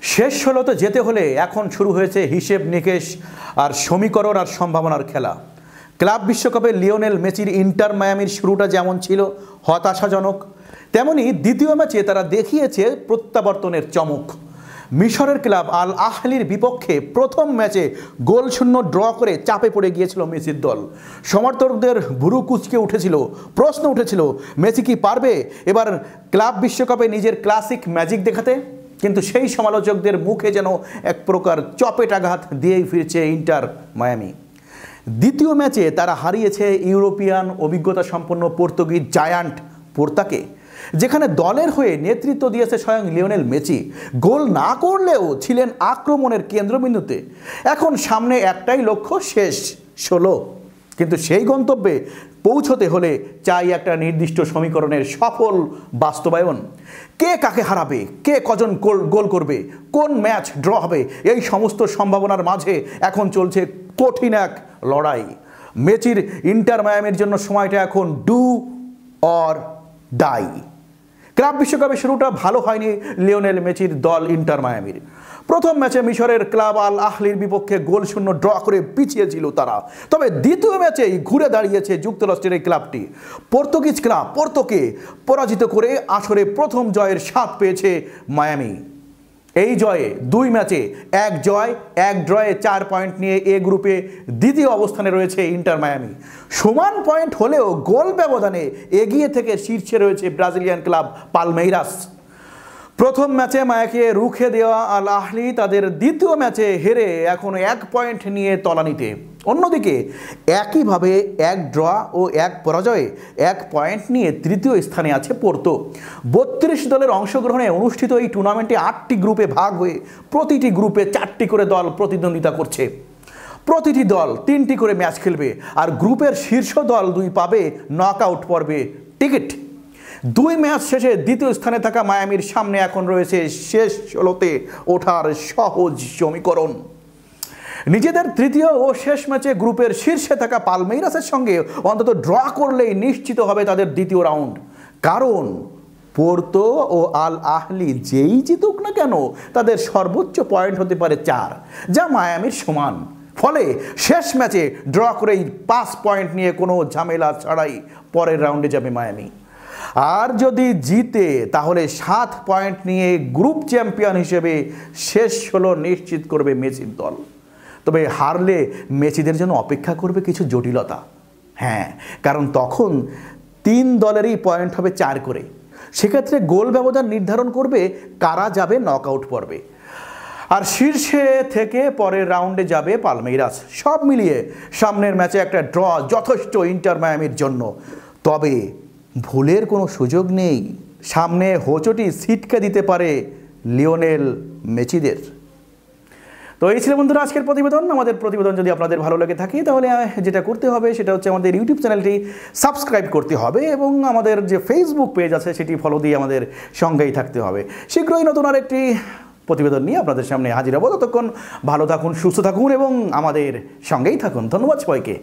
শেষ ষোলোতে যেতে হলে এখন শুরু হয়েছে হিসেব নিকেশ আর সমীকরণ আর সম্ভাবনার খেলা। ক্লাব বিশ্বকাপে লিওনেল মেসির ইন্টার মায়ামির শুরুটা যেমন ছিল হতাশাজনক, তেমনি দ্বিতীয় ম্যাচে তারা দেখিয়েছে প্রত্যাবর্তনের চমক। মিশরের ক্লাব আল আহলির বিপক্ষে প্রথম ম্যাচে গোলশূন্য ড্র করে চাপে পড়ে গিয়েছিল মেসির দল। সমর্থকদের ভুরু কুঁচকে উঠেছিল, প্রশ্ন উঠেছিল মেসি কি পারবে এবার ক্লাব বিশ্বকাপে নিজের ক্লাসিক ম্যাজিক দেখাতে। কিন্তু সেই সমালোচকদের মুখে যেন এক প্রকার চপেটাঘাত দিয়েই ফিরছে ইন্টার মায়ামি। দ্বিতীয় ম্যাচে তারা হারিয়েছে ইউরোপিয়ান অভিজ্ঞতা সম্পন্ন পর্তুগিজ জায়ান্ট পোর্তাকে, যেখানে দলের হয়ে নেতৃত্ব দিয়েছে স্বয়ং লিওনেল মেসি। গোল না করলেও ছিলেন আক্রমণের কেন্দ্রবিন্দুতে। এখন সামনে একটাই লক্ষ্য, শেষ 16। কিন্তু সেই গন্তব্যে পৌঁছতে হলে চাই একটা নির্দিষ্ট সমীকরণের সফল বাস্তবায়ন। কে কাকে হারাবে, কে কজন গোল করবে, কোন ম্যাচ ড্র হবে, এই সমস্ত সম্ভাবনার মাঝে এখন চলছে কঠিন এক লড়াই। মেসির ইন্টার মায়ামির জন্য সময়টা এখন ডু অর ডাই। ক্লাব বিশ্বকাপে শুরুটা ভালো হয়নি লিওনেল মেসির দল ইন্টার মায়ামির। প্রথম ম্যাচে মিশরের ক্লাব আল আহলির বিপক্ষে গোলশূন্য ড্র করে পিছিয়েছিল তারা। তবে দ্বিতীয় ম্যাচেই ঘুরে দাঁড়িয়েছে যুক্তরাষ্ট্রের এই ক্লাবটি। পর্তুগিজ ক্লাব পোর্তোকে পরাজিত করে আসরে প্রথম জয়ের স্বাদ পেয়েছে মায়ামি। এই জয়ে 2 ম্যাচে 1 জয় 1 ড্রয়ে 4 পয়েন্ট নিয়ে এ গ্রুপে দ্বিতীয় অবস্থানে রয়েছে ইন্টার মায়ামি। সমান পয়েন্ট হলেও গোল ব্যবধানে এগিয়ে থেকে শীর্ষে রয়েছে ব্রাজিলিয়ান ক্লাব পালমেইরাস। প্রথম ম্যাচে মায়াকে রুখে দেওয়া আল আহলি তাদের দ্বিতীয় ম্যাচে হেরে এখন 1 পয়েন্ট নিয়ে তলানিতে। অন্যদিকে একইভাবে 1 ড্র ও 1 পরাজয়ে 1 পয়েন্ট নিয়ে তৃতীয় স্থানে আছে পোর্তো। 32 দলের অংশগ্রহণে অনুষ্ঠিত এই টুর্নামেন্টে 8টি গ্রুপে ভাগ হয়ে প্রতিটি গ্রুপে 4টি করে দল প্রতিদ্বন্দ্বিতা করছে। প্রতিটি দল 3টি করে ম্যাচ খেলবে, আর গ্রুপের শীর্ষ দল 2 পাবে নকআউট পর্বে টিকিট। 2 ম্যাচ শেষে দ্বিতীয় স্থানে থাকা মায়ামির সামনে এখন রয়েছে শেষ 16তে ওঠার সহজ সমীকরণ। নিজেদের তৃতীয় ও শেষ ম্যাচে গ্রুপের শীর্ষে থাকা পালমেইরাসের সঙ্গে অন্তত ড্র করলেই নিশ্চিত হবে তাদের দ্বিতীয় রাউন্ড। কারণ পোর্তো ও আল আহলি যেই জিতুক না কেন তাদের সর্বোচ্চ পয়েন্ট হতে পারে 4, যা মায়ামির সমান। ফলে শেষ ম্যাচে ড্র করেই 5 পয়েন্ট নিয়ে কোনো ঝামেলা ছাড়াই পরের রাউন্ডে যাবে মায়ামি। আর যদি জিতে তাহলে 7 পয়েন্ট নিয়ে গ্রুপ চ্যাম্পিয়ন হিসেবে শেষ 16 নিশ্চিত করবে মেসির দল। তবে হারলে মেসিদের জন্য অপেক্ষা করবে কিছু জটিলতা। হ্যাঁ, কারণ তখন 3 দলেরই পয়েন্ট হবে 4 করে। সেক্ষেত্রে গোল ব্যবধান নির্ধারণ করবে কারা যাবে নকআউট পর্বে। আর শীর্ষে থেকে পরের রাউন্ডে যাবে পালমেইরাস। সব মিলিয়ে সামনের ম্যাচে একটা ড্র যথেষ্ট ইন্টার মায়ামির জন্য। তবে ভুলের কোনো সুযোগ নেই, সামনে হোঁচটি ছিটকে দিতে পারে লিওনেল মেসিদের। তো এই ছিল বন্ধুরা আজকের প্রতিবেদন। আমাদের প্রতিবেদন যদি আপনাদের ভালো লেগে থাকে তাহলে যেটা করতে হবে সেটা হচ্ছে আমাদের ইউটিউব চ্যানেলটি সাবস্ক্রাইব করতে হবে এবং আমাদের যে ফেসবুক পেজ আছে সেটি ফলো দিয়ে আমাদের সঙ্গেই থাকতে হবে। শীঘ্রই নতুন আর একটি প্রতিবেদন নিয়ে আপনাদের সামনে হাজির হব। ততক্ষণ ভালো থাকুন, সুস্থ থাকুন এবং আমাদের সঙ্গেই থাকুন। ধন্যবাদ সবাইকে।